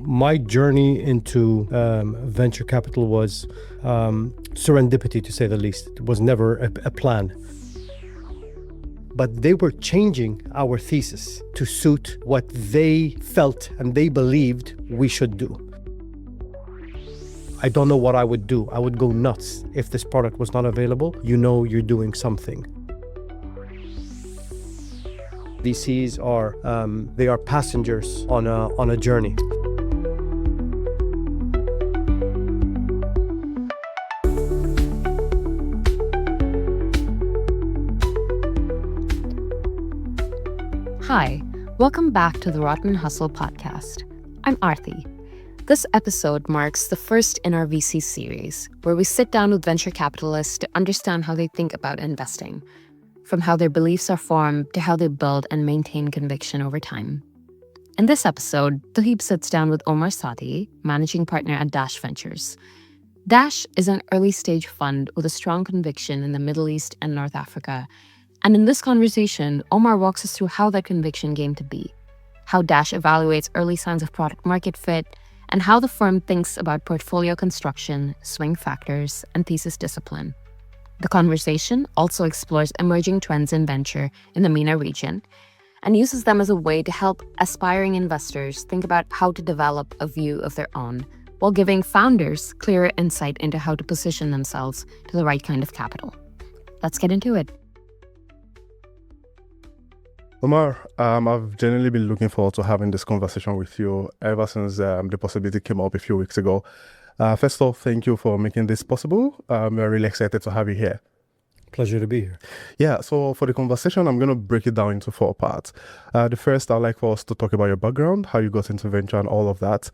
my journey into venture capital was serendipity, to say the least. It was never a plan. But they were changing our thesis to suit what they felt and they believed we should do. I don't know what I would do. I would go nuts if this product was not available. You know you're doing something. VCs are passengers on a journey. Hi, welcome back to the Rotman Hustle Podcast. I'm Arthi. This episode marks the first in our VC series, where we sit down with venture capitalists to understand how they think about investing, from how their beliefs are formed to how they build and maintain conviction over time. In this episode, Tuhib sits down with Omar Sati, managing partner at Dash Ventures. Dash is an early-stage fund with a strong conviction in the Middle East and North Africa. And in this conversation, Omar walks us through how that conviction came to be, how Dash evaluates early signs of product market fit, and how the firm thinks about portfolio construction, swing factors, and thesis discipline. The conversation also explores emerging trends in venture in the MENA region and uses them as a way to help aspiring investors think about how to develop a view of their own, while giving founders clearer insight into how to position themselves to the right kind of capital. Let's get into it. Omar, I've genuinely been looking forward to having this conversation with you ever since the possibility came up a few weeks ago. First off, thank you for making this possible. We're really excited to have you here. Pleasure to be here. Yeah, so for the conversation, I'm going to break it down into 4 parts. The first, I'd like for us to talk about your background, how you got into venture and all of that.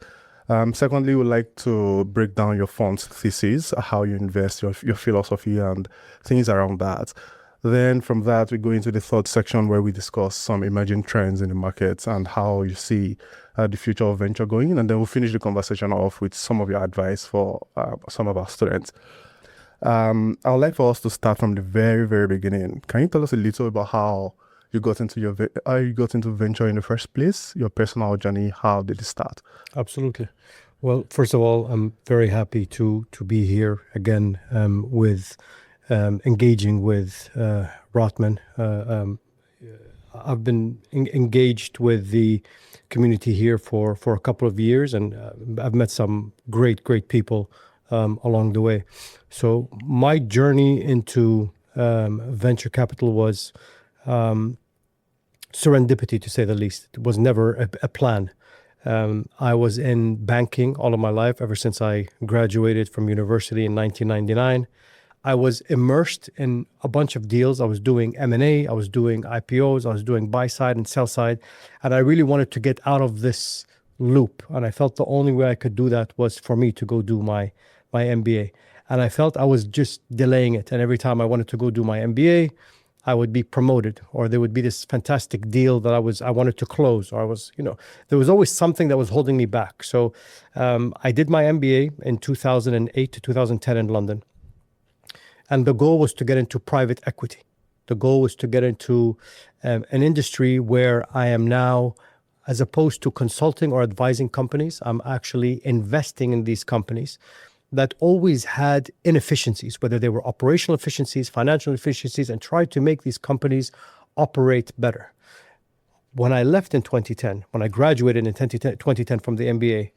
Secondly, we'd like to break down your fund's thesis, how you invest, your philosophy and things around that. Then from that, we go into the third section where we discuss some emerging trends in the market and how you see the future of venture going. And then we'll finish the conversation off with some of your advice for some of our students. I would like for us to start from the very, very beginning. Can you tell us a little about how you got into venture in the first place, your personal journey? How did it start? Absolutely. Well, first of all, I'm very happy to be here again with engaging with Rotman. I've been engaged with the community here for a couple of years, and I've met some great people along the way. So my journey into venture capital was serendipity, to say the least. It was never a plan. I was in banking all of my life, ever since I graduated from university in 1999. I was immersed in a bunch of deals. I was doing M&A, I was doing IPOs, I was doing buy side and sell side. And I really wanted to get out of this loop. And I felt the only way I could do that was for me to go do my MBA. And I felt I was just delaying it. And every time I wanted to go do my MBA, I would be promoted, or there would be this fantastic deal that I wanted to close, or there was always something that was holding me back. So I did my MBA in 2008 to 2010 in London. And the goal was to get into private equity. The goal was to get into an industry where I am now, as opposed to consulting or advising companies, I'm actually investing in these companies that always had inefficiencies, whether they were operational efficiencies, financial efficiencies, and tried to make these companies operate better. When I left in 2010, when I graduated in 2010 from the MBA,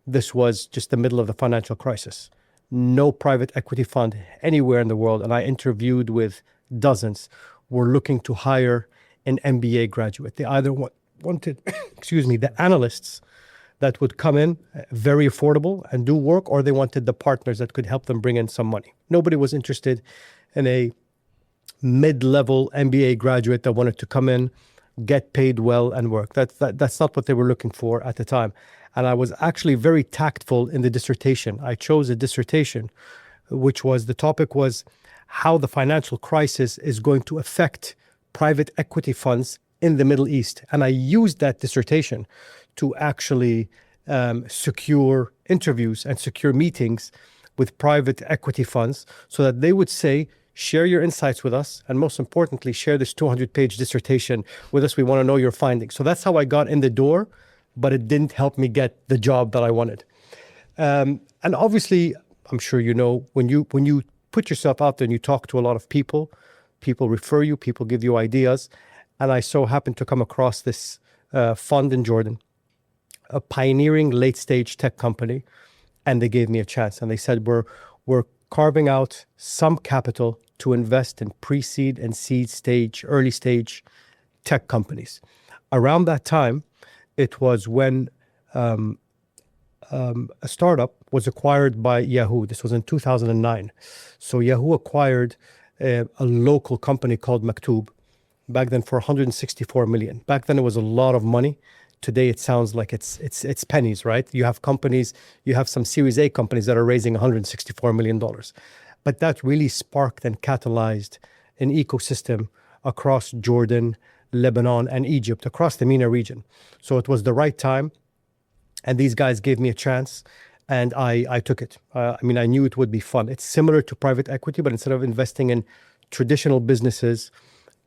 this was just the middle of the financial crisis. No private equity fund anywhere in the world, and I interviewed with dozens, were looking to hire an MBA graduate. They either wanted, the analysts that would come in very affordable and do work, or they wanted the partners that could help them bring in some money. Nobody was interested in a mid-level MBA graduate that wanted to come in, get paid well, and work. That's not what they were looking for at the time. And I was actually very tactful in the dissertation. I chose a dissertation, the topic was how the financial crisis is going to affect private equity funds in the Middle East. And I used that dissertation to actually secure interviews and secure meetings with private equity funds so that they would say, share your insights with us, and most importantly, share this 200-page dissertation with us. We want to know your findings. So that's how I got in the door but it didn't help me get the job that I wanted. And obviously, I'm sure you know, when you put yourself out there and you talk to a lot of people, people refer you, people give you ideas. And I so happened to come across this fund in Jordan, a pioneering late-stage tech company, and they gave me a chance. And they said, we're carving out some capital to invest in pre-seed and seed stage, early stage tech companies. Around that time, it was when a startup was acquired by Yahoo. This was in 2009. So Yahoo acquired a local company called Maktub back then for 164 million. Back then it was a lot of money. Today it sounds like it's pennies, right? You have companies, you have some Series A companies that are raising $164 million. But that really sparked and catalyzed an ecosystem across Jordan, Lebanon, and Egypt, across the MENA region. So it was the right time. And these guys gave me a chance, and I took it. I knew it would be fun. It's similar to private equity, but instead of investing in traditional businesses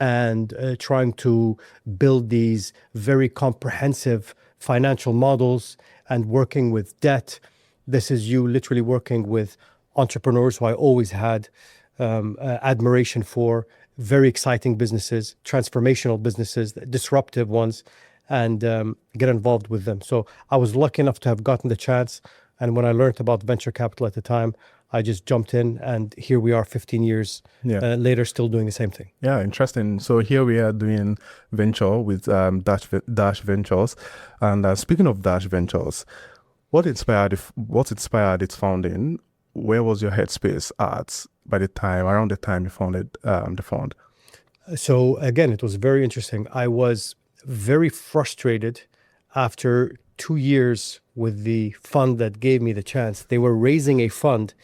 and trying to build these very comprehensive financial models and working with debt, this is you literally working with entrepreneurs who I always had admiration for, very exciting businesses, transformational businesses, disruptive ones, and get involved with them. So I was lucky enough to have gotten the chance. And when I learned about venture capital at the time, I just jumped in, and here we are 15 years later, still doing the same thing. Yeah, interesting. So here we are doing venture with Dash Ventures. And speaking of Dash Ventures, what inspired its founding? Where was your headspace at around the time you founded the fund? So again, it was very interesting. I was very frustrated after 2 years with the fund that gave me the chance. They were raising a fund,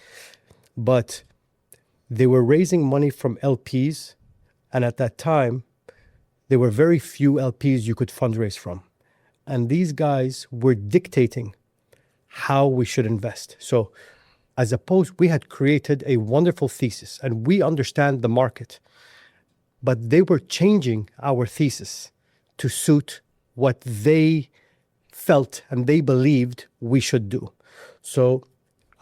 but they were raising money from LPs. And at that time, there were very few LPs you could fundraise from. And these guys were dictating how we should invest. So as opposed, we had created a wonderful thesis and we understand the market, but they were changing our thesis to suit what they felt and they believed we should do. So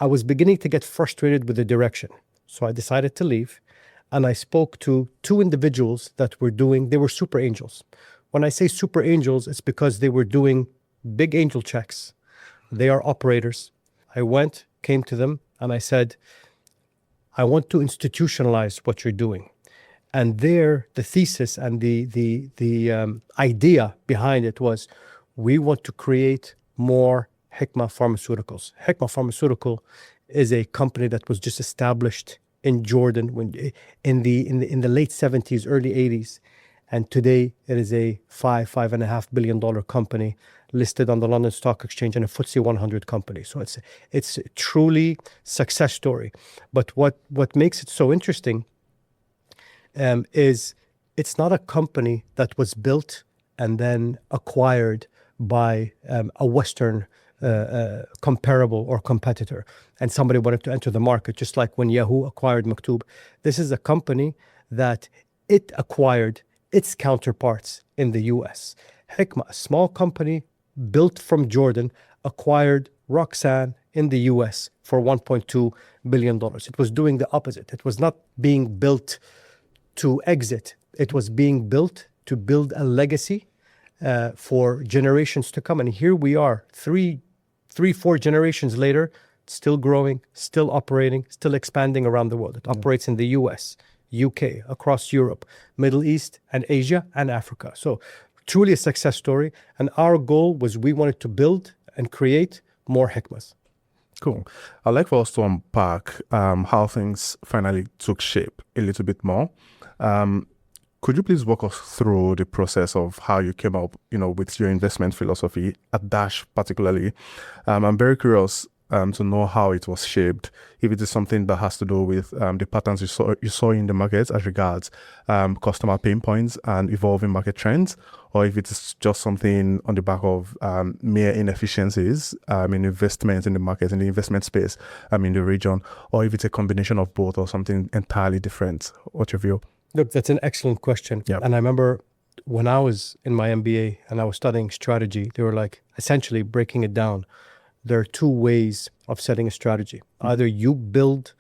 I was beginning to get frustrated with the direction. So I decided to leave, and I spoke to two individuals that they were super angels. When I say super angels, it's because they were doing big angel checks. They are operators. I came to them, and I said, I want to institutionalize what you're doing. And there, the thesis and the idea behind it was, we want to create more Hikma Pharmaceuticals. Hikma Pharmaceutical is a company that was just established in Jordan in the late 70s, early 80s. And today it is a $5.5 billion company listed on the London Stock Exchange and a FTSE 100 company. So it's truly success story. But what makes it so interesting is it's not a company that was built and then acquired by a Western comparable or competitor, and somebody wanted to enter the market, just like when Yahoo acquired Maktub. This is a company that it acquired its counterparts in the US. Hikma, a small company built from Jordan, acquired Roxanne in the US for $1.2 billion. It was doing the opposite. It was not being built to exit. It was being built to build a legacy for generations to come. And here we are, 4 generations later, still growing, still operating, still expanding around the world. It operates in the US, UK, across Europe, Middle East, and Asia, and Africa. So truly a success story. And our goal was we wanted to build and create more Hikmas. Cool. I'd like for us to unpack how things finally took shape a little bit more. Could you please walk us through the process of how you came up, with your investment philosophy at Dash particularly? I'm very curious to know how it was shaped, if it is something that has to do with the patterns you saw in the market as regards customer pain points and evolving market trends, or if it is just something on the back of mere inefficiencies in investments in the market, in the investment space, in the region, or if it's a combination of both or something entirely different. What's your view? Look, that's an excellent question. Yep. And I remember when I was in my MBA and I was studying strategy, they were like, essentially breaking it down, there are two ways of setting a strategy. Either you build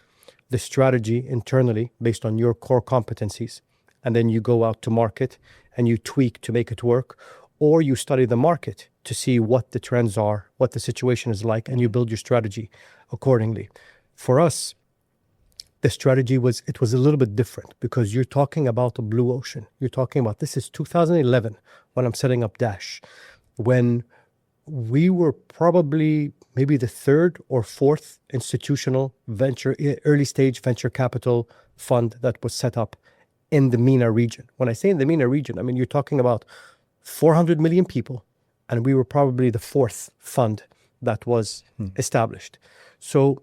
the strategy internally based on your core competencies, and then you go out to market and you tweak to make it work, or you study the market to see what the trends are, what the situation is like, and you build your strategy accordingly. For us, the strategy was a little bit different because you're talking about a blue ocean. You're talking about, this is 2011 when I'm setting up Dash, when we were probably maybe the third or fourth institutional early stage venture capital fund that was set up in the MENA region. When I say in the MENA region, I mean, you're talking about 400 million people, and we were probably the fourth fund that was established. So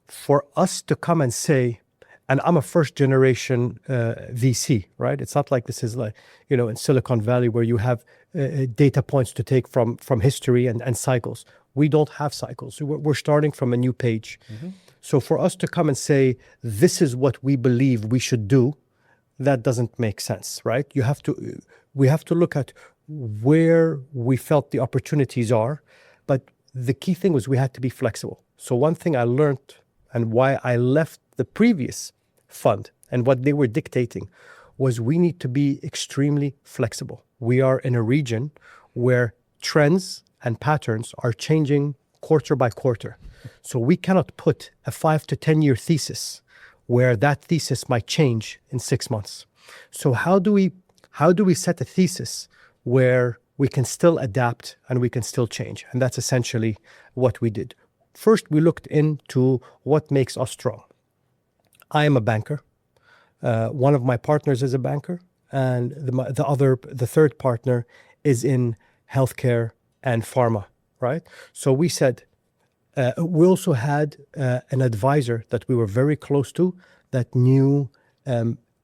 for us to come and say, and I'm a first generation VC, right? It's not like this is like, in Silicon Valley where you have data points to take from history and cycles. We don't have cycles. We're starting from a new page. So for us to come and say, this is what we believe we should do, that doesn't make sense, right? We have to look at where we felt the opportunities are. But the key thing was we had to be flexible. So one thing I learned and why I left the previous fund and what they were dictating was we need to be extremely flexible. We are in a region where trends and patterns are changing quarter by quarter. So we cannot put a 5 to 10 year thesis where that thesis might change in 6 months. So how do we set a thesis where we can still adapt and we can still change? And that's essentially what we did. First, we looked into what makes us strong. I am a banker. One of my partners is a banker, and the third partner is in healthcare and pharma, right? So we said, we also had an advisor that we were very close to that knew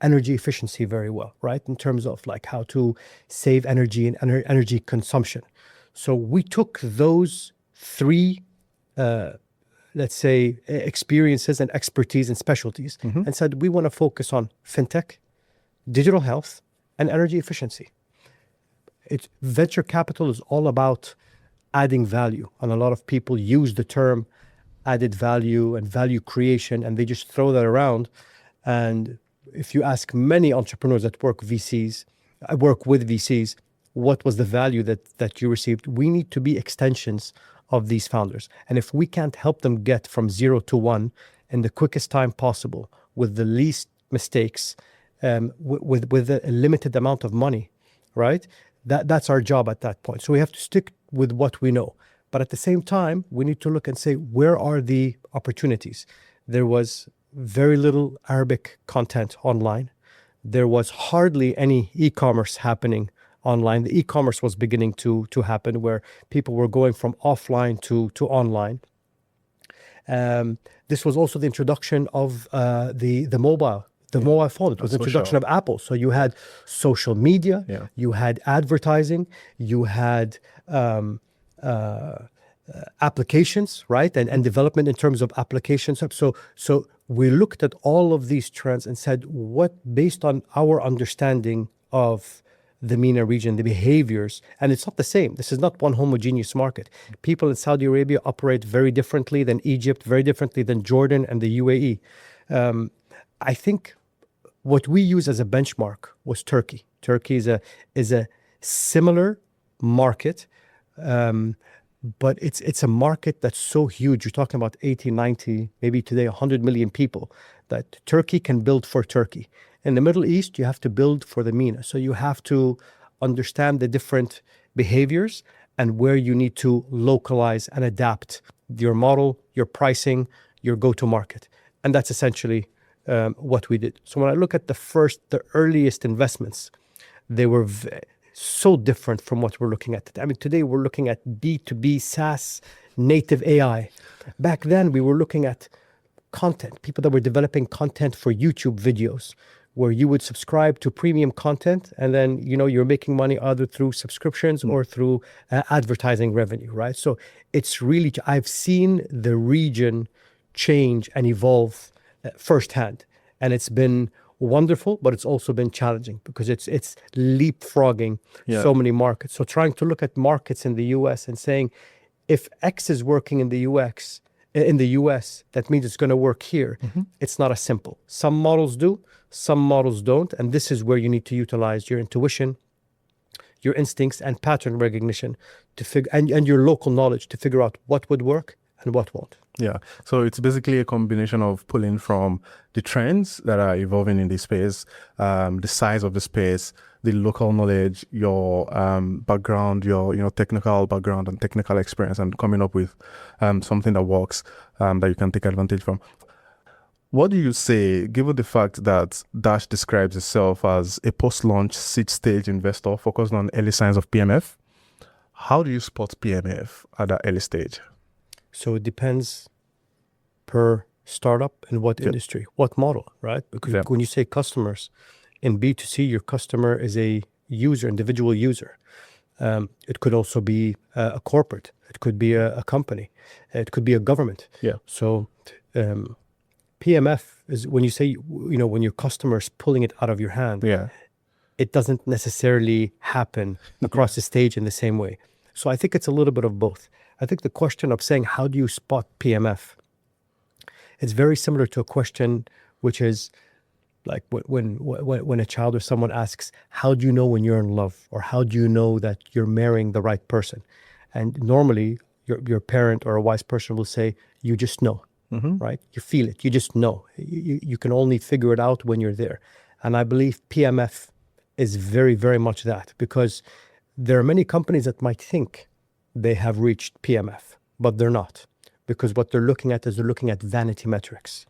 energy efficiency very well, right? In terms of like how to save energy and energy consumption. So we took those three, let's say, experiences and expertise and specialties and said, we want to focus on fintech, digital health, and energy efficiency. Venture capital is all about adding value. And a lot of people use the term added value and value creation, and they just throw that around. And if you ask many entrepreneurs that work with VCs, what was the value that you received? We need to be extensions of these founders. And if we can't help them get from 0 to 1 in the quickest time possible with the least mistakes, with a limited amount of money, right? That's our job at that point. So we have to stick with what we know. But at the same time, we need to look and say, where are the opportunities? There was very little Arabic content online. There was hardly any e-commerce happening online. The e-commerce was beginning to happen where people were going from offline to online. This was also the introduction of the mobile phone. It was the introduction of Apple. So you had social media, you had advertising, you had applications, right? And development in terms of applications. So we looked at all of these trends and said, based on our understanding of the MENA region, the behaviors, and it's not the same. This is not one homogeneous market. People in Saudi Arabia operate very differently than Egypt, very differently than Jordan and the UAE. I think what we use as a benchmark was Turkey. Turkey is a similar market, but it's a market that's so huge. You're talking about 80, 90, maybe today 100 million people that Turkey can build for Turkey. In the Middle East, you have to build for the MENA. So you have to understand the different behaviors and where you need to localize and adapt your model, your pricing, your go-to-market. And that's essentially what we did. So when I look at the earliest investments, they were so different from what we're looking at today. I mean, today we're looking at B2B SaaS, native AI. Back then, we were looking at content, people that were developing content for YouTube videos, where you would subscribe to premium content and then, you're making money either through subscriptions or through advertising revenue, right? So it's really, I've seen the region change and evolve firsthand. And it's been wonderful, but it's also been challenging because it's leapfrogging so many markets. So trying to look at markets in the US and saying, if X is working in the US, that means it's going to work here. It's not as simple. Some models do, some models don't. And this is where you need to utilize your intuition, your instincts, and pattern recognition to figure, and your local knowledge to figure out what would work and what won't. Yeah. So it's basically a combination of pulling from the trends that are evolving in the space, the size of the space, the local knowledge, your background, your technical background and technical experience, and coming up with something that works, that you can take advantage from. What do you say, given the fact that Dash describes itself as a post-launch seed-stage investor focused on early signs of PMF? How do you spot PMF at that early stage? So it depends per startup and what industry, what model, right? Because when you say customers, in B2C, your customer is a user, individual user. It could also be a corporate. It could be a company. It could be a government. Yeah. So PMF is when you say, when your customer's pulling it out of your hand, it doesn't necessarily happen across the stage in the same way. So I think it's a little bit of both. I think the question of saying, how do you spot PMF? It's very similar to a question which is like when a child or someone asks, how do you know when you're in love? Or how do you know that you're marrying the right person? And normally your parent or a wise person will say, you just know, right? You feel it, you just know. You can only figure it out when you're there. And I believe PMF is very, very much that, because there are many companies that might think they have reached PMF, but they're not, because what they're looking at is they're looking at vanity metrics,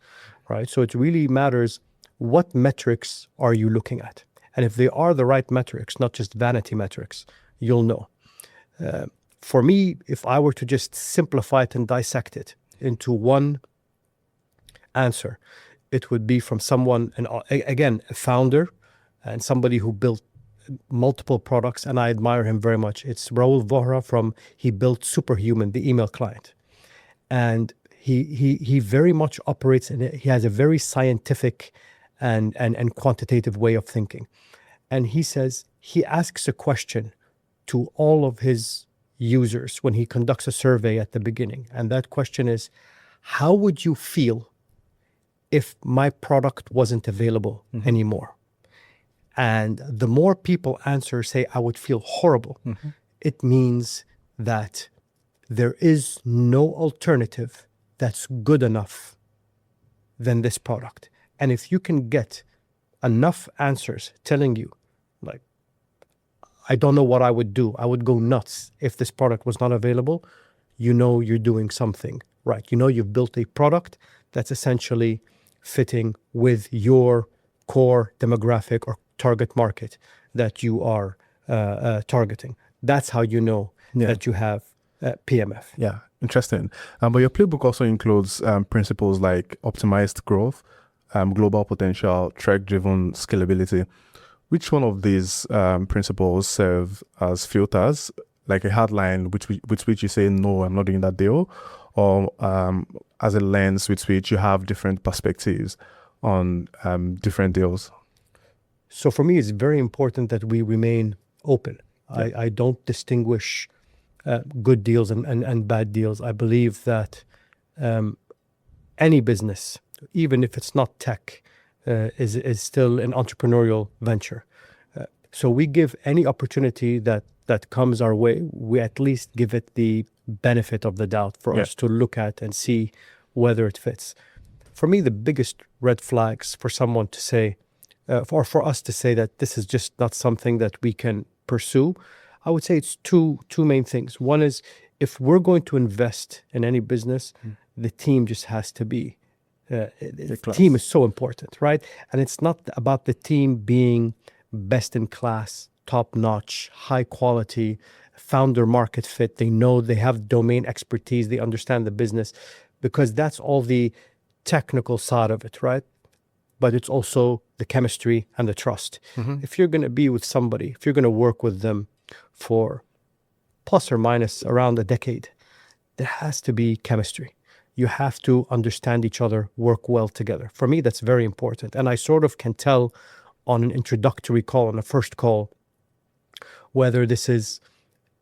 right? So it really matters, what metrics are you looking at? And if they are the right metrics, not just vanity metrics, you'll know. For me, if I were to just simplify it and dissect it into one answer, it would be from someone, and again, a founder and somebody who built multiple products, and I admire him very much. It's Raul Vohra he built Superhuman, the email client. And he very much operates, and he has a very scientific and quantitative way of thinking. And he says, he asks a question to all of his users when he conducts a survey at the beginning. And that question is, how would you feel if my product wasn't available anymore? And the more people answer, say, I would feel horrible, it means that there is no alternative that's good enough than this product. And if you can get enough answers telling you, like, I don't know what I would do, I would go nuts if this product was not available, you're doing something right. You've built a product that's essentially fitting with your core demographic or target market that you are targeting. That's how you know that you have PMF. Yeah, interesting. But your playbook also includes principles like optimized growth, global potential, track-driven scalability. Which one of these principles serve as filters, like a hard line with which you say, no, I'm not doing that deal, or as a lens with which you have different perspectives on different deals? So for me, it's very important that we remain open. I don't distinguish good deals and bad deals. I believe that any business, even if it's not tech, is still an entrepreneurial venture. So we give any opportunity that comes our way, we at least give it the benefit of the doubt for us to look at and see whether it fits. For me, the biggest red flags for someone to say, or for us to say that this is just not something that we can pursue, I would say it's two main things. One is, if we're going to invest in any business, the team just has to be, the team is so important, right? And it's not about the team being best in class, top notch, high quality, founder market fit. They know, they have domain expertise, they understand the business, because that's all the technical side of it, right? But it's also the chemistry and the trust. If you're going to be with somebody, if you're going to work with them for plus or minus around a decade, there has to be chemistry. you have to understand each other, work well together. For me, that's very important. And I sort of can tell on an introductory call, on a first call, whether this is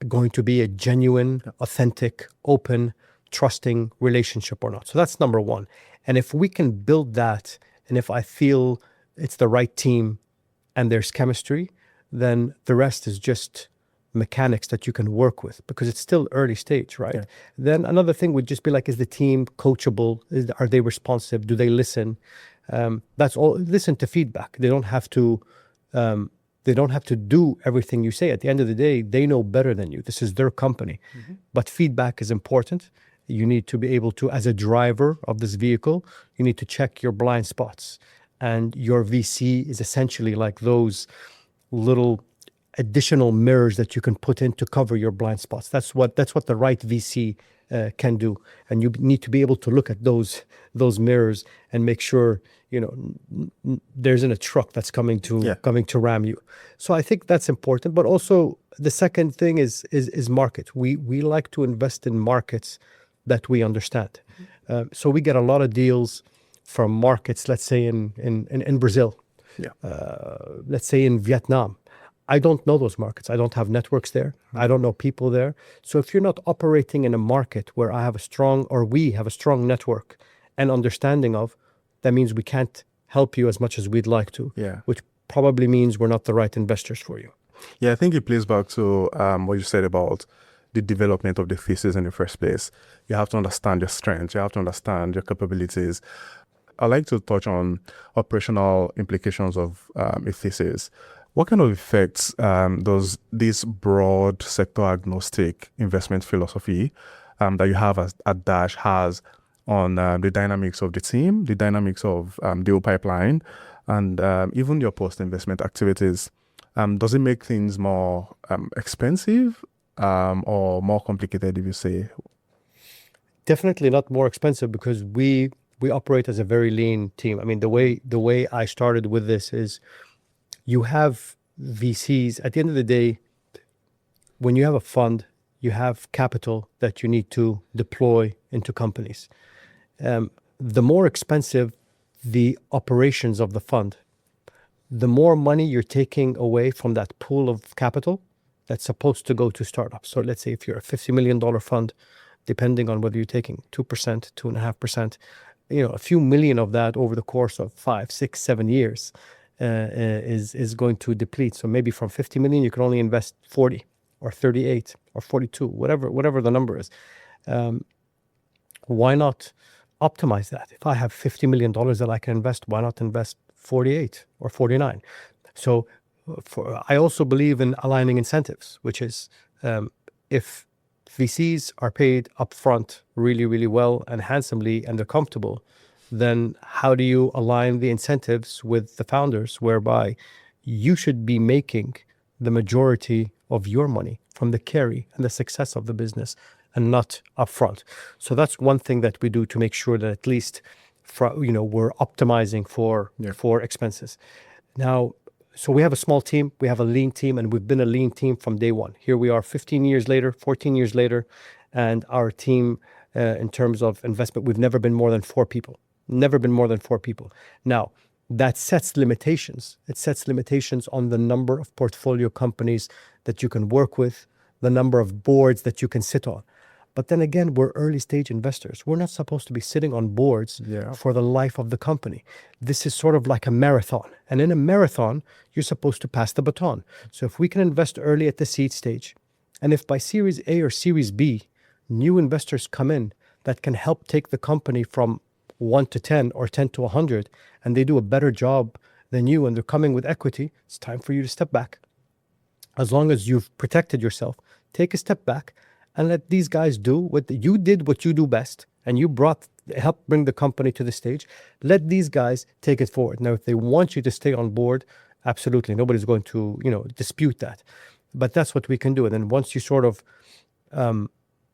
going to be a genuine, authentic, open, trusting relationship or not. So that's number one. And if we can build that, and if I feel it's the right team and there's chemistry, then the rest is just mechanics that you can work with, because it's still early stage, right? Yeah. Then another thing would just be like, is the team coachable? Are they responsive? Do they listen? That's all. Listen to feedback. They don't have to do everything you say. At the end of the day, they know better than you. This is their company. But feedback is important. You need to be able to, as a driver of this vehicle, you need to check your blind spots. And your VC is essentially like those little additional mirrors that you can put in to cover your blind spots. That's what the right VC can do. And you need to be able to look at those mirrors and make sure, there isn't a truck that's coming to ram you. So I think that's important. But also the second thing is market. We like to invest in markets that we understand. So we get a lot of deals from markets, let's say in Brazil, let's say in Vietnam. I don't know those markets. I don't have networks there. I don't know people there. So if you're not operating in a market where we have a strong network and understanding of, that means we can't help you as much as we'd like to, which probably means we're not the right investors for you. Yeah, I think it plays back to what you said about the development of the thesis in the first place. You have to understand your strengths. You have to understand your capabilities. I'd like to touch on operational implications of a thesis. What kind of effects does this broad sector agnostic investment philosophy that you have at Dash has on the dynamics of the team, the dynamics of deal pipeline, and even your post-investment activities? Does it make things more expensive or more complicated, if you say? Definitely not more expensive, because we operate as a very lean team. I mean, the way I started with this is, you have VCs. At the end of the day, when you have a fund, you have capital that you need to deploy into companies. The more expensive the operations of the fund, the more money you're taking away from that pool of capital that's supposed to go to startups. So let's say if you're a $50 million fund, depending on whether you're taking 2%, 2.5%, a few million of that over the course of 5, 6, 7 years is going to deplete. So maybe from 50 million, you can only invest 40 or 38 or 42, whatever the number is. Why not optimize that? If I have $50 million that I can invest, why not invest 48 or 49? So I also believe in aligning incentives, which is if VCs are paid upfront really, really well and handsomely, and they're comfortable, then how do you align the incentives with the founders, whereby you should be making the majority of your money from the carry and the success of the business, and not upfront? So that's one thing that we do to make sure that at least we're optimizing for expenses. Now, so we have a small team, we have a lean team, and we've been a lean team from day one. Here we are 15 years later, 14 years later, and our team, in terms of investment, we've never been more than 4 people. Never been more than 4 people. Now, that sets limitations. It sets limitations on the number of portfolio companies that you can work with, the number of boards that you can sit on. But then again, we're early stage investors. We're not supposed to be sitting on boards for the life of the company. This is sort of like a marathon. And in a marathon, you're supposed to pass the baton. So if we can invest early at the seed stage, and if by Series A or Series B, new investors come in that can help take the company from 1 to 10 or 10 to 100, and they do a better job than you, and they're coming with equity, it's time for you to step back. As long as you've protected yourself, take a step back and let these guys do what you do best, and you helped bring the company to the stage. Let these guys take it forward. Now, if they want you to stay on board, absolutely, nobody's going to dispute that. But that's what we can do. And then once you sort of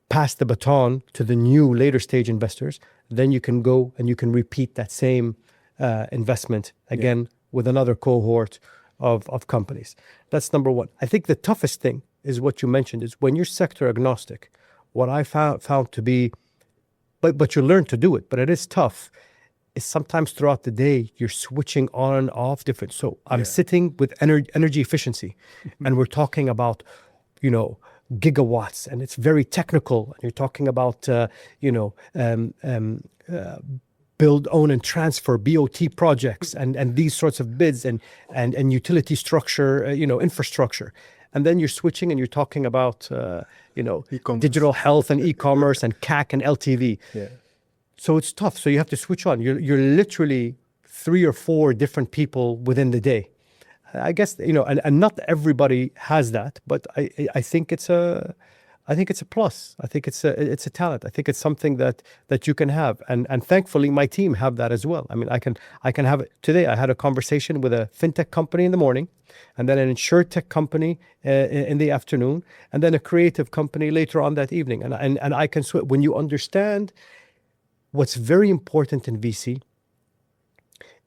pass the baton to the new later stage investors, then you can go and you can repeat that same investment again with another cohort of companies. That's number one. I think the toughest thing is what you mentioned, is when you're sector agnostic. What I found to be but you learn to do it. But it is tough. It's sometimes throughout the day you're switching on and off different. So I'm sitting with energy efficiency, and we're talking about, gigawatts, and it's very technical. And you're talking about build, own, and transfer (BOT) projects, and these sorts of bids, and utility structure, infrastructure. And then you're switching and you're talking about digital health and e-commerce and CAC and LTV. Yeah. So it's tough. So you have to switch on. You're literally 3 or 4 different people within the day. I guess, and not everybody has that, but I think it's a plus. I think it's a talent. I think it's something that you can have, and thankfully my team have that as well. I mean, I can have it today. I had a conversation with a fintech company in the morning, and then an insurtech company in the afternoon, and then a creative company later on that evening. And I can when you understand what's very important in VC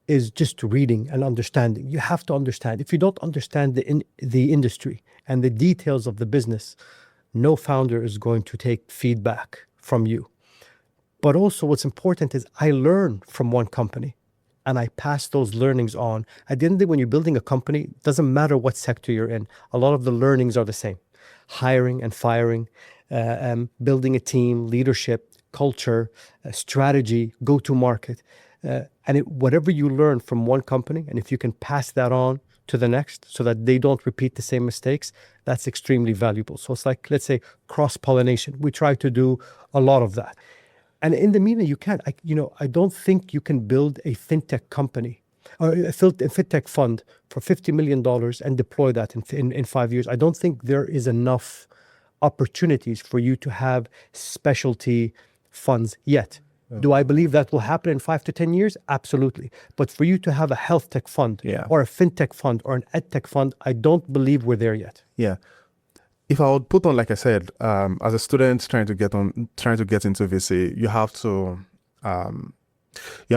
is just reading and understanding. You have to understand. If you don't understand the industry and the details of the business, no founder is going to take feedback from you. But also what's important is I learn from one company and I pass those learnings on. At the end of the day, when you're building a company, it doesn't matter what sector you're in. A lot of the learnings are the same. Hiring and firing, building a team, leadership, culture, strategy, go-to-market. And whatever you learn from one company, and if you can pass that on to the next so that they don't repeat the same mistakes, that's extremely valuable. So it's like, let's say, cross-pollination. We try to do a lot of that. And in the MENA, you can't. I don't think you can build a fintech company or a fintech fund for $50 million and deploy that in 5 years. I don't think there is enough opportunities for you to have specialty funds yet. Do I believe that will happen in 5 to 10 years? Absolutely. But for you to have a health tech fund or a fintech fund or an ed tech fund, I don't believe we're there yet. Yeah. If I would put on, like I said, as a student trying to get into VC, you have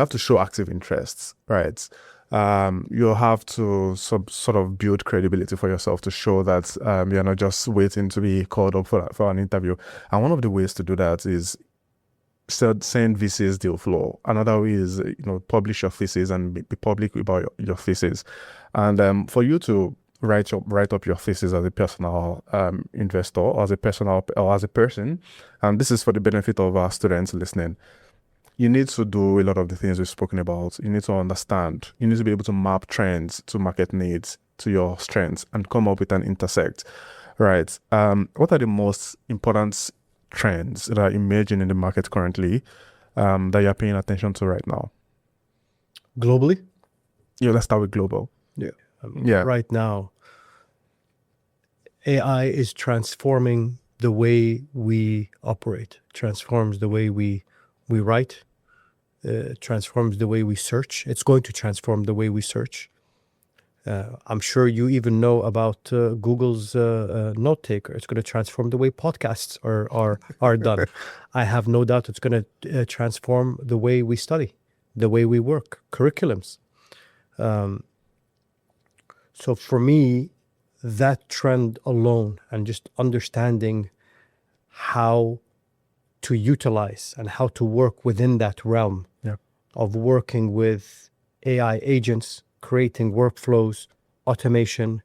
to show active interests, right? You have to sort of build credibility for yourself to show that you're not just waiting to be called up for an interview. And one of the ways to do that is send VC's deal flow. Another way is publish your thesis and be public about your thesis. And for you to write up your thesis as a personal investor, or as a person, and this is for the benefit of our students listening. You need to do a lot of the things we've spoken about. You need to understand. You need to be able to map trends to market needs, to your strengths, and come up with an intersect. Right. What are the most important trends that are emerging in the market currently that you're paying attention to right now? Globally? Yeah, let's start with global. Yeah. Right now, AI is transforming the way we operate, transforms the way we write, transforms the way we search. It's going to transform the way we search. I'm sure you even know about Google's note taker. It's going to transform the way podcasts are done. I have no doubt it's going to transform the way we study, the way we work, curriculums. So for me, that trend alone and just understanding how to utilize and how to work within that realm of working with AI agents, creating workflows, automation,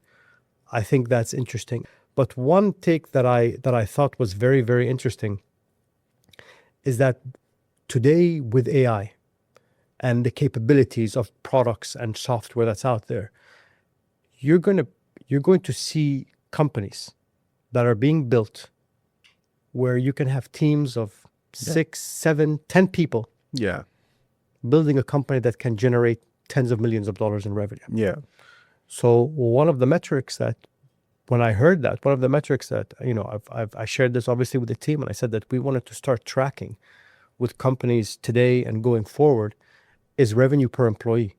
I think that's interesting. But one take that I thought was very, very interesting is that today with AI and the capabilities of products and software that's out there, you're going to see companies that are being built where you can have teams of 6, 7, 10 people building a company that can generate tens of millions of dollars in revenue. Yeah. So one of the metrics that, when I heard that, I shared this obviously with the team, and I said that we wanted to start tracking with companies today and going forward is revenue per employee.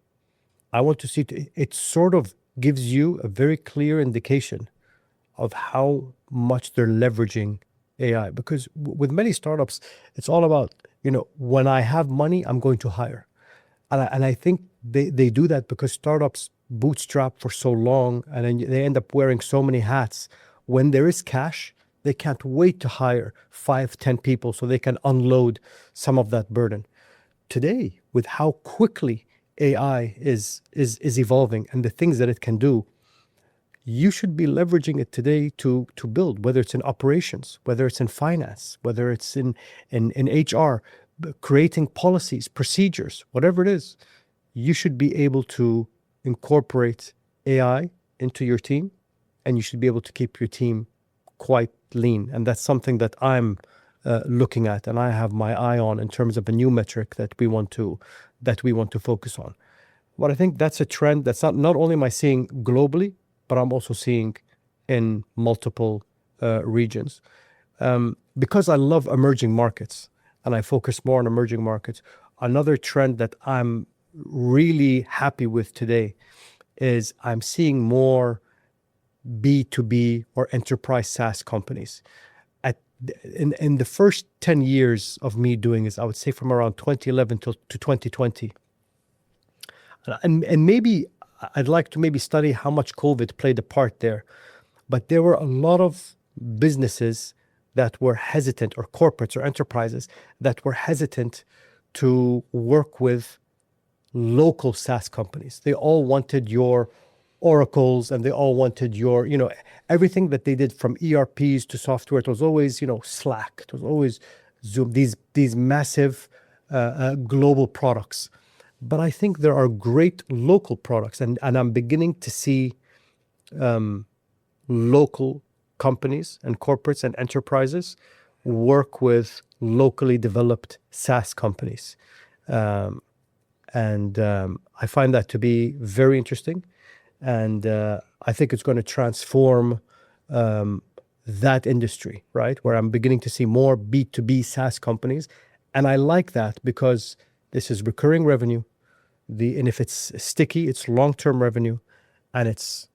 I want to see, it sort of gives you a very clear indication of how much they're leveraging AI. Because with many startups, it's all about, when I have money, I'm going to hire. And I think they do that because startups bootstrap for so long and then they end up wearing so many hats. When there is cash, They can't wait to hire 5, 10 people so they can unload some of that burden. Today, with how quickly AI is evolving and the things that it can do, you should be leveraging it today to build, whether it's in operations, whether it's in finance, whether it's in HR, creating policies, procedures, whatever it is. You should be able to incorporate AI into your team, and you should be able to keep your team quite lean. And that's something that I'm looking at, and I have my eye on in terms of a new metric that we want to focus on. But I think that's a trend that's not only am I seeing globally, but I'm also seeing in multiple regions. Because I love emerging markets and I focus more on emerging markets, another trend that I'm really happy with today is I'm seeing more B2B or enterprise SaaS companies. In the first 10 years of me doing this, I would say from around 2011 to 2020. And maybe I'd like to maybe study how much COVID played a part there. But there were a lot of businesses that were hesitant, or corporates or enterprises that were hesitant to work with local SaaS companies. They all wanted your Oracles, and they all wanted your, everything that they did from ERPs to software. It was always, Slack. It was always Zoom, these massive global products. But I think there are great local products, and I'm beginning to see local companies and corporates and enterprises work with locally developed SaaS companies. And I find that to be very interesting. And I think it's going to transform that industry, right? Where I'm beginning to see more B2B SaaS companies. And I like that because this is recurring revenue. And if it's sticky, it's long-term revenue, and it's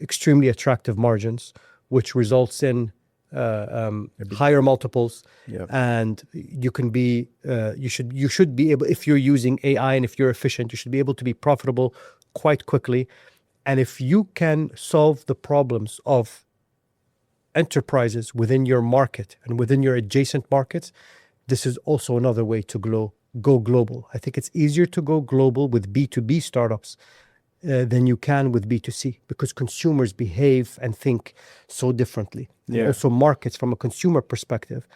extremely attractive margins, which results in higher multiples. Yeah. And you can be, you should be able, if you're using AI and if you're efficient, you should be able to be profitable quite quickly. And if you can solve the problems of enterprises within your market and within your adjacent markets, this is also another way to go global. I think it's easier to go global with B2B startups than you can with B2C, because consumers behave and think so differently. Yeah. Also markets from a consumer perspective.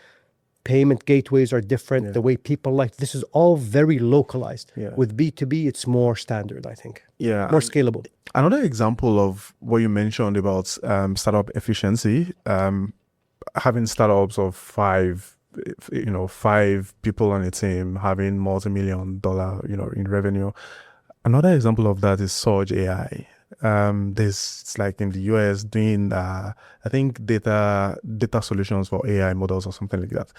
Payment gateways are different. Yeah. The way people this is all very localized. Yeah. With B2B, it's more standard, I think. Yeah. More scalable. Another example of what you mentioned about startup efficiency, having startups of five people on a team, having multi-million-dollar, in revenue. Another example of that is Surge AI. It's like in the US doing, I think data solutions for AI models or something like that.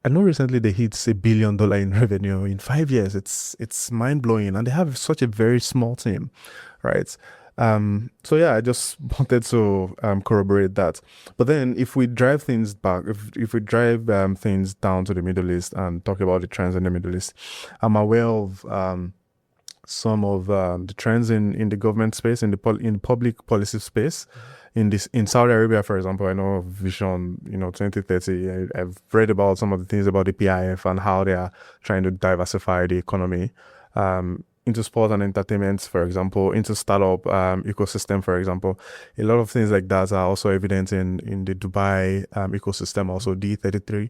I know recently they hit $1 billion in revenue in 5 years. It's mind blowing, and they have such a very small team, right? So yeah, I just wanted to corroborate that. But then, if we drive things back, if we drive things down to the Middle East and talk about the trends in the Middle East, I'm aware of some of the trends in the government space, in the public policy space. In Saudi Arabia, for example, I know Vision 2030. I've read about some of the things about the PIF and how they are trying to diversify the economy into sport and entertainment, for example, into startup ecosystem, for example. A lot of things like that are also evident in the Dubai ecosystem, also D33.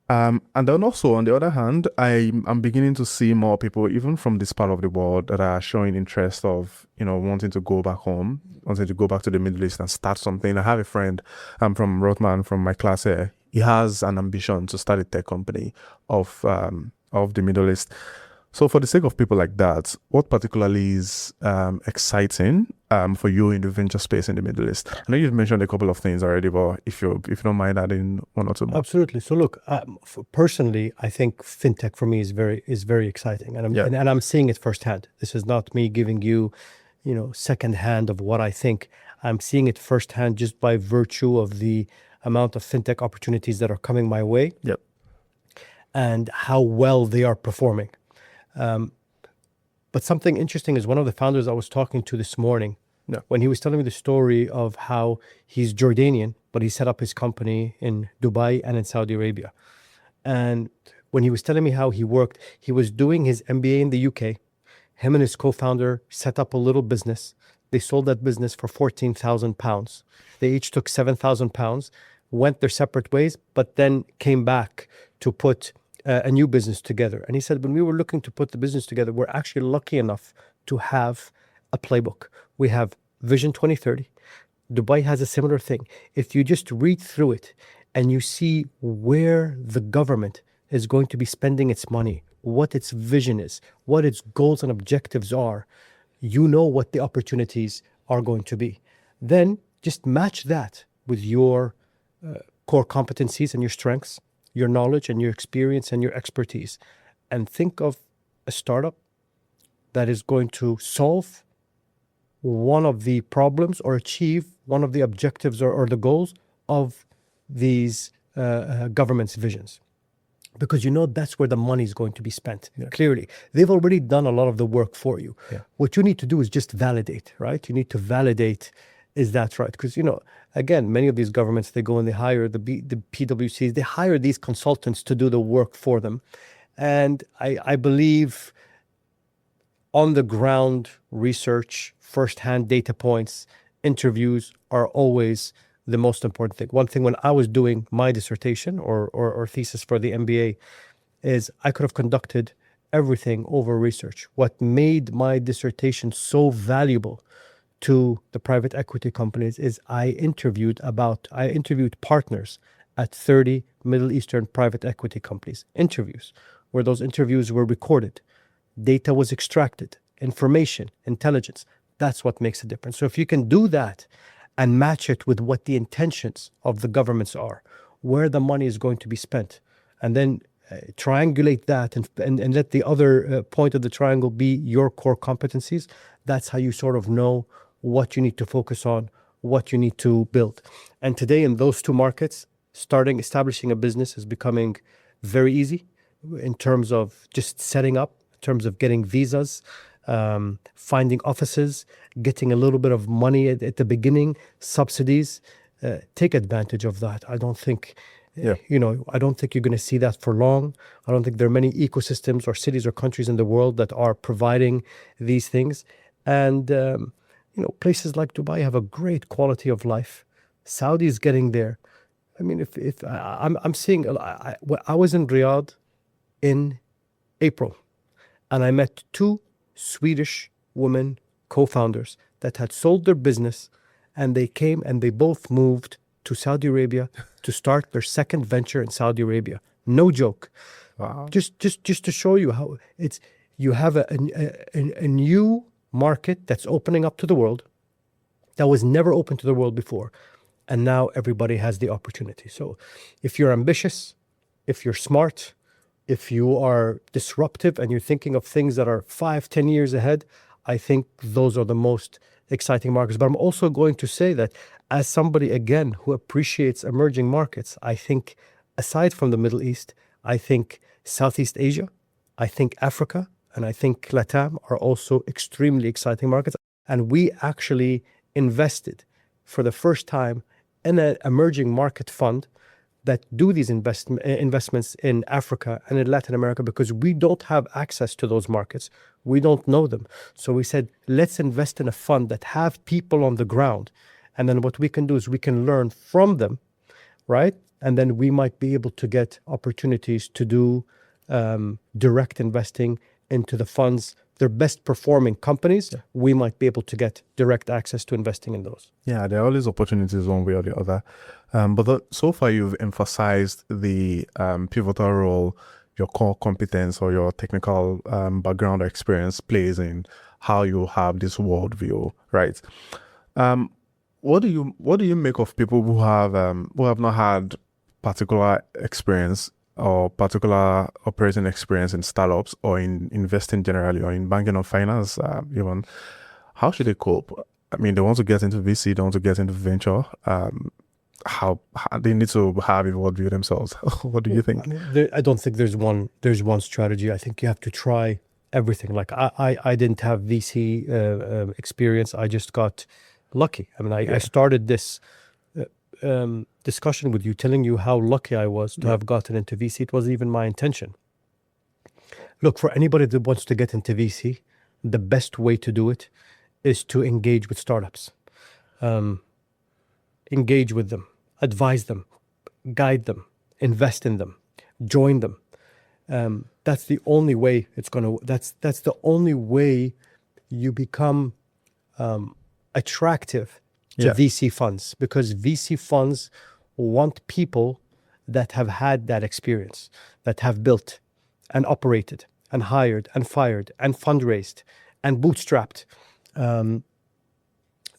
And then also, on the other hand, I'm beginning to see more people, even from this part of the world, that are showing interest of, wanting to go back home, wanting to go back to the Middle East and start something. I have a friend from Rotman, from my class here. He has an ambition to start a tech company of the Middle East. So for the sake of people like that, what particularly is exciting for you in the venture space in the Middle East? I know you've mentioned a couple of things already, but if you don't mind adding one or two more. Absolutely. So look, personally, I think fintech for me is very exciting, and I'm seeing it firsthand. This is not me giving you, secondhand of what I think. I'm seeing it firsthand just by virtue of the amount of fintech opportunities that are coming my way. Yep. And how well they are performing. But something interesting is one of the founders I was talking to this morning, when he was telling me the story of how he's Jordanian, but he set up his company in Dubai and in Saudi Arabia. And when he was telling me how he worked, he was doing his MBA in the UK. Him and his co-founder set up a little business. They sold that business for £14,000. They each took £7,000, went their separate ways, but then came back to put a new business together. And he said, when we were looking to put the business together, we're actually lucky enough to have a playbook. We have Vision 2030. Dubai has a similar thing. If you just read through it and you see where the government is going to be spending its money, what its vision is, what its goals and objectives are, you know what the opportunities are going to be. Then just match that with your core competencies and your strengths, your knowledge and your experience and your expertise, and think of a startup that is going to solve one of the problems or achieve one of the objectives or the goals of these government's visions. Because you know that's where the money is going to be spent. Yeah. Clearly, they've already done a lot of the work for you. Yeah. What you need to do is just validate, right? You need to validate, is that right? Because, you know, again, many of these governments, they go and they hire the PwCs, they hire these consultants to do the work for them. And I believe on the ground research, firsthand data points, interviews are always the most important thing. One thing when I was doing my dissertation or thesis for the MBA is I could have conducted everything over research. What made my dissertation so valuable to the private equity companies is I interviewed partners at 30 Middle Eastern private equity companies. Interviews, where those interviews were recorded. Data was extracted, information, intelligence. That's what makes a difference. So if you can do that and match it with what the intentions of the governments are, where the money is going to be spent, and then triangulate that and let the other point of the triangle be your core competencies, that's how you sort of know what you need to focus on, what you need to build. And today in those two markets, establishing a business is becoming very easy in terms of just setting up, in terms of getting visas, finding offices, getting a little bit of money at the beginning, subsidies. Take advantage of that. I don't think, I don't think you're going to see that for long. I don't think there are many ecosystems or cities or countries in the world that are providing these things. And, places like Dubai have a great quality of life. Saudi is getting there. I mean, I'm seeing, I was in Riyadh in April, and I met two Swedish women co-founders that had sold their business, and they came and they both moved to Saudi Arabia to start their second venture in Saudi Arabia. No joke. Wow. Just to show you how you have a new market that's opening up to the world that was never open to the world before, and now everybody has the opportunity. So if you're ambitious, if you're smart, if you are disruptive and you're thinking of things that are 5-10 years ahead, I think those are the most exciting markets. But I'm also going to say that as somebody, again, who appreciates emerging markets, I think aside from the Middle East, I think Southeast Asia, I think Africa, and I think LATAM are also extremely exciting markets. And we actually invested for the first time in an emerging market fund that do these investments in Africa and in Latin America, because we don't have access to those markets. We don't know them. So we said, let's invest in a fund that have people on the ground. And then what we can do is we can learn from them, right? And then we might be able to get opportunities to do direct investing into the funds, their best performing companies. Yeah. We might be able to get direct access to investing in those. Yeah, there are always opportunities one way or the other. But so far you've emphasized the pivotal role your core competence or your technical background or experience plays in how you have this worldview, right? What do you make of people who have not had particular experience or particular operating experience in startups or in investing generally or in banking or finance even? How should they cope? I mean, they want to get into VC, they want to get into venture. How they need to have a worldview themselves. What do you think? I don't think there's one strategy. I think you have to try everything. Like I didn't have VC experience. I just got lucky. I mean, I started this discussion with you, telling you how lucky I was to have gotten into VC. It wasn't even my intention. Look, for anybody that wants to get into VC, the best way to do it is to engage with startups. Engage with them, advise them, guide them, invest in them, join them. That's the only way that's the only way you become attractive to VC funds, because VC funds want people that have had that experience, that have built and operated and hired and fired and fundraised and bootstrapped.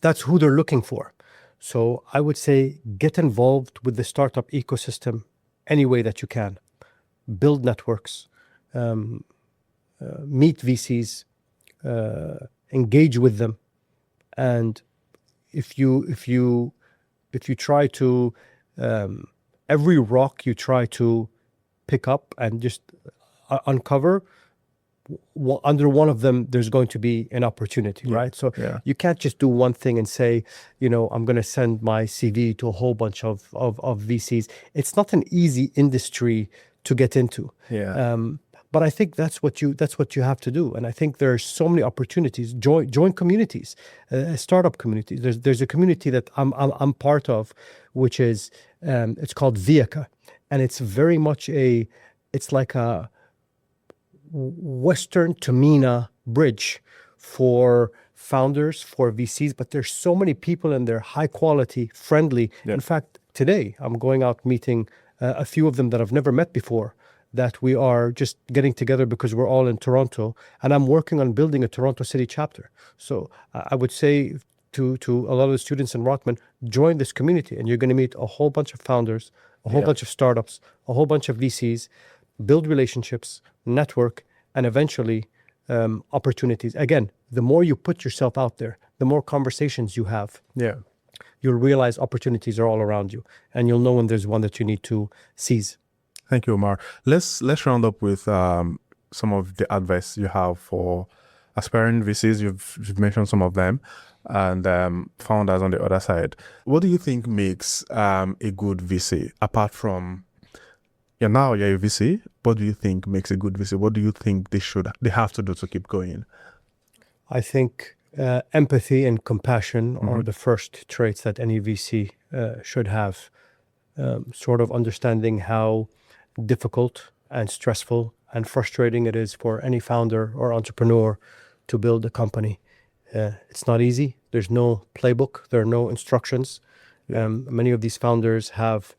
That's who they're looking for. So I would say get involved with the startup ecosystem any way that you can. Build networks, meet VCs, engage with them, and if you try to every rock you try to pick up and just uncover, under one of them there's going to be an opportunity, right? So you can't just do one thing and say, I'm going to send my CV to a whole bunch of VCs. It's not an easy industry to get into. But I think that's what you have to do. And I think there are so many opportunities. Join communities, startup communities. There's a community that I'm part of, which is it's called VIACA, and it's very much it's like a Western to MENA bridge for founders, for VCs. But there's so many people, and they're high quality, friendly. In fact, today I'm going out meeting a few of them that I've never met before, that we are just getting together because we're all in Toronto, and I'm working on building a Toronto City chapter. So I would say to a lot of the students in Rotman, join this community, and you're going to meet a whole bunch of founders, a whole bunch of startups, a whole bunch of VCs, build relationships, network, and eventually opportunities. Again, the more you put yourself out there, the more conversations you have. You'll realize opportunities are all around you, and you'll know when there's one that you need to seize. Thank you, Omar. Let's round up with some of the advice you have for aspiring VCs. You've mentioned some of them, and founders on the other side. What do you think makes a good VC? Apart from you're a VC, what do you think makes a good VC? What do you think they have to do to keep going? I think empathy and compassion are the first traits that any VC should have. Sort of understanding how difficult and stressful and frustrating it is for any founder or entrepreneur to build a company. It's not easy. There's no playbook. There are no instructions. Many of these founders have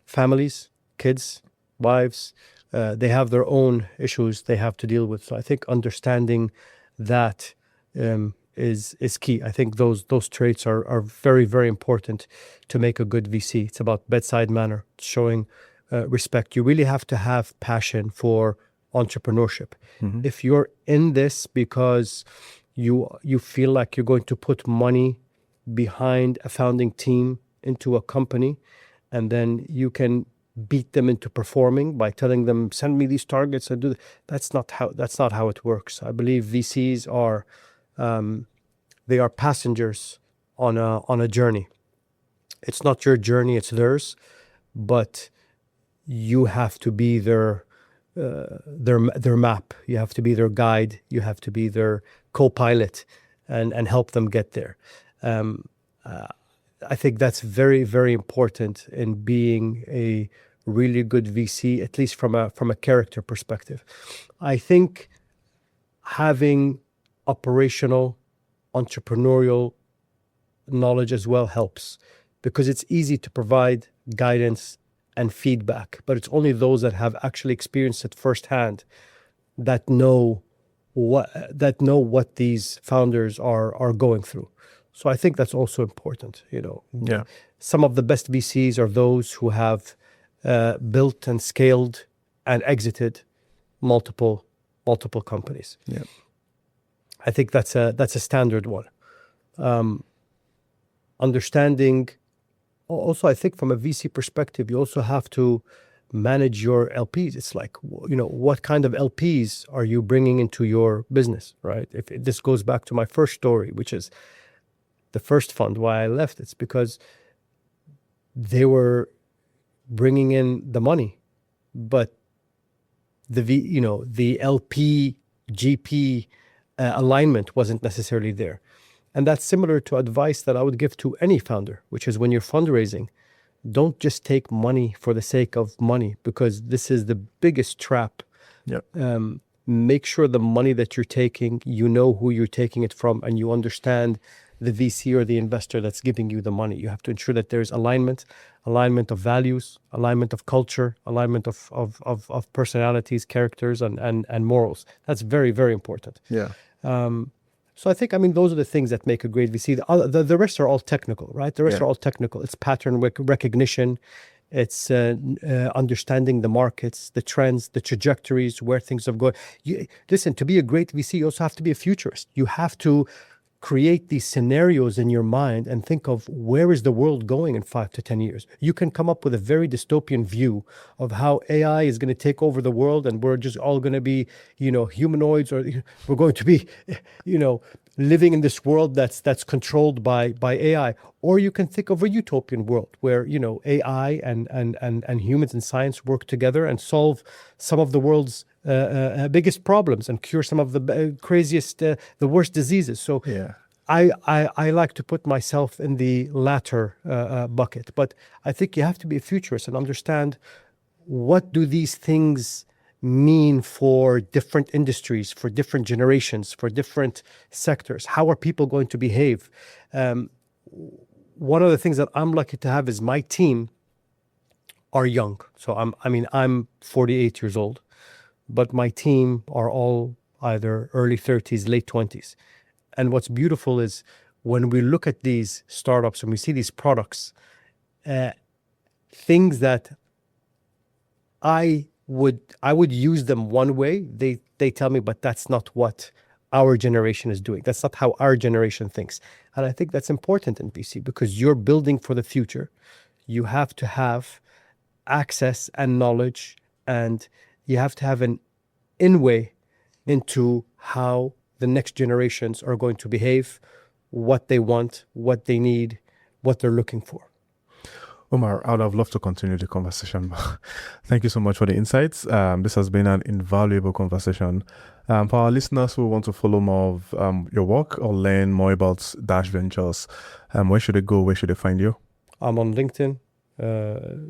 families, kids, wives. They have their own issues they have to deal with. So I think understanding that is key. I think those traits are very, very important to make a good VC. It's about bedside manner, showing respect. You really have to have passion for entrepreneurship. If you're in this because you feel like you're going to put money behind a founding team into a company, and then you can beat them into performing by telling them, send me these targets and do that. That's not how it works. I believe VCs are they are passengers on a journey. It's not your journey, it's theirs, but you have to be their map. You have to be their guide. You have to be their co-pilot and help them get there. I think that's very, very important in being a really good VC, at least from a character perspective. I think having operational, entrepreneurial knowledge as well helps, because it's easy to provide guidance and feedback, but it's only those that have actually experienced it firsthand that know what these founders are going through. So I think that's also important. Some of the best VCs are those who have built and scaled and exited multiple companies. I think that's a standard one. Understanding. Also, I think from a VC perspective, you also have to manage your LPs. It's like, what kind of LPs are you bringing into your business, right? If this goes back to my first story, which is the first fund, why I left, it's because they were bringing in the money, but the LP GP alignment wasn't necessarily there. And that's similar to advice that I would give to any founder, which is when you're fundraising, don't just take money for the sake of money, because this is the biggest trap. Yep. Make sure the money that you're taking, you know who you're taking it from, and you understand the VC or the investor that's giving you the money. You have to ensure that there's alignment of values, alignment of culture, alignment of personalities, characters, and morals. That's very, very important. Yeah. So I think, those are the things that make a great VC. The rest are all technical, right? The rest are all technical. It's pattern recognition. It's understanding the markets, the trends, the trajectories, where things are going. Listen, to be a great VC, you also have to be a futurist. You have to create these scenarios in your mind and think of where is the world going in 5 to 10 years. You can come up with a very dystopian view of how AI is going to take over the world and we're just all going to be, humanoids, or we're going to be, living in this world that's controlled by AI. Or you can think of a utopian world where, AI and humans and science work together and solve some of the world's biggest problems and cure some of the craziest, the worst diseases. So I like to put myself in the latter bucket. But I think you have to be a futurist and understand, what do these things mean for different industries, for different generations, for different sectors? How are people going to behave? One of the things that I'm lucky to have is my team are young. So I'm 48 years old, but my team are all either early 30s, late 20s. And what's beautiful is when we look at these startups and we see these products, things that I would use them one way, they tell me, but that's not what our generation is doing. That's not how our generation thinks. And I think that's important in VC, because you're building for the future. You have to have access and knowledge, and you have to have an in-way into how the next generations are going to behave, what they want, what they need, what they're looking for. Omar, I would have loved to continue the conversation. Thank you so much for the insights. This has been an invaluable conversation. For our listeners who want to follow more of your work or learn more about Dash Ventures, where should they go? Where should they find you? I'm on LinkedIn.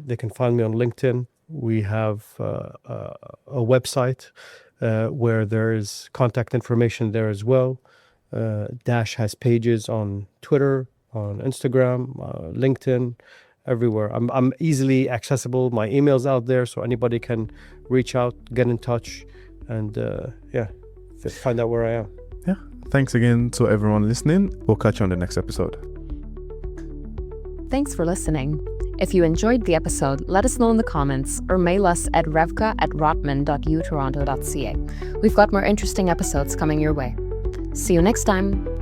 They can find me on LinkedIn. We have a website where there is contact information there as well. Dash has pages on Twitter, on Instagram, LinkedIn, everywhere. I'm easily accessible. My email's out there, so anybody can reach out, get in touch, and find out where I am. Yeah. Thanks again to everyone listening. We'll catch you on the next episode. Thanks for listening. If you enjoyed the episode, let us know in the comments or mail us at revka@rotman.utoronto.ca. We've got more interesting episodes coming your way. See you next time.